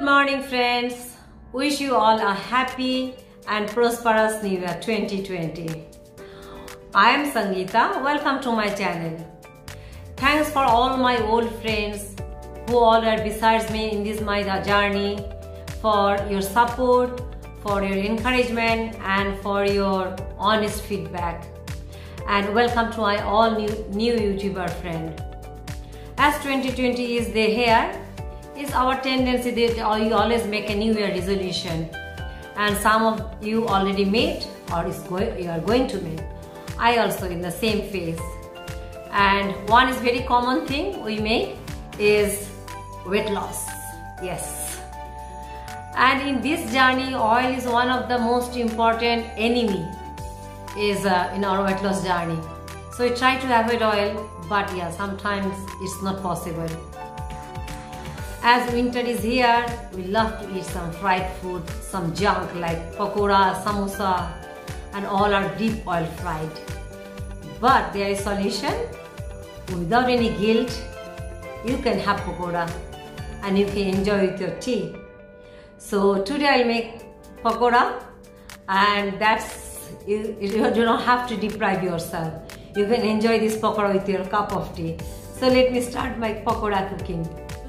morning friends, wish you all a happy and prosperous new year 2020. I am Sangita, welcome to my channel. Thanks for all my old friends who all are besides me in this my journey, for your support, for your encouragement and for your honest feedback. And welcome to my all new YouTuber friend. As 2020 is the here, it's our tendency that you always make a new year resolution, and some of you already made or you are going to make. I also in the same phase. And one is very common thing we make is weight loss. Yes. And in this journey, oil is one of the most important enemy is in our weight loss journey. So we try to avoid oil, but yeah, sometimes it's not possible. As winter is here, we love to eat some fried food, some junk like pakoda, samosa, and all are deep oil fried. But there is solution. Without any guilt, you can have pakoda and you can enjoy with your tea. So today I'll make pakoda, and you do not have to deprive yourself. You can enjoy this pakoda with your cup of tea. So let me start my pakoda cooking.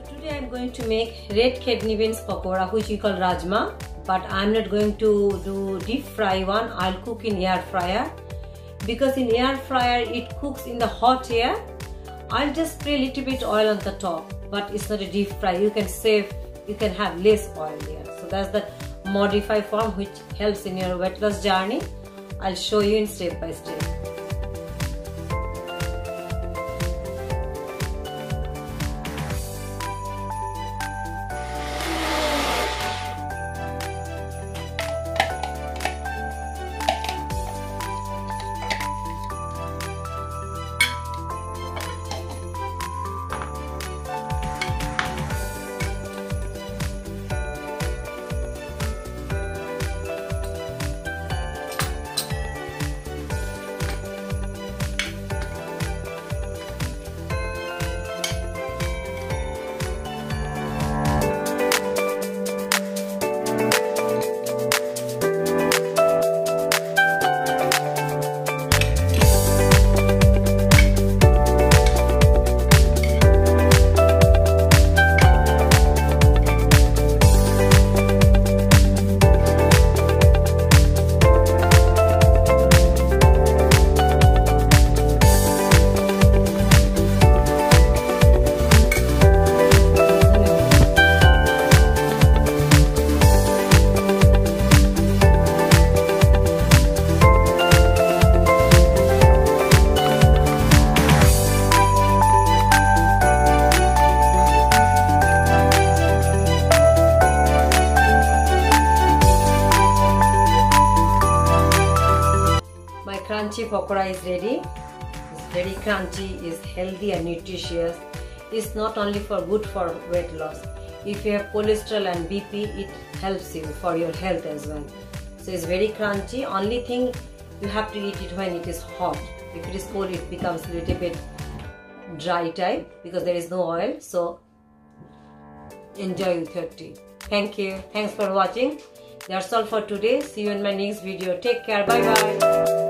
Today I'm going to make red kidney beans pakoda, which we call rajma, but I'm not going to do deep fry one. I'll cook in air fryer, because in air fryer it cooks in the hot air. I'll just spray a little bit oil on the top, but it's not a deep fry. You can have less oil here. So that's the modified form which helps in your weight loss journey. I'll show you in step by step. Crunchy pakoda is ready. It's very crunchy, is healthy and nutritious. It's not only good for weight loss. If you have cholesterol and BP, it helps you for your health as well. So it's very crunchy. Only thing, you have to eat it when it is hot. If it is cold, it becomes a little bit dry type because there is no oil. So enjoy with your tea. Thank you. Thanks for watching. That's all for today. See you in my next video. Take care. Bye bye.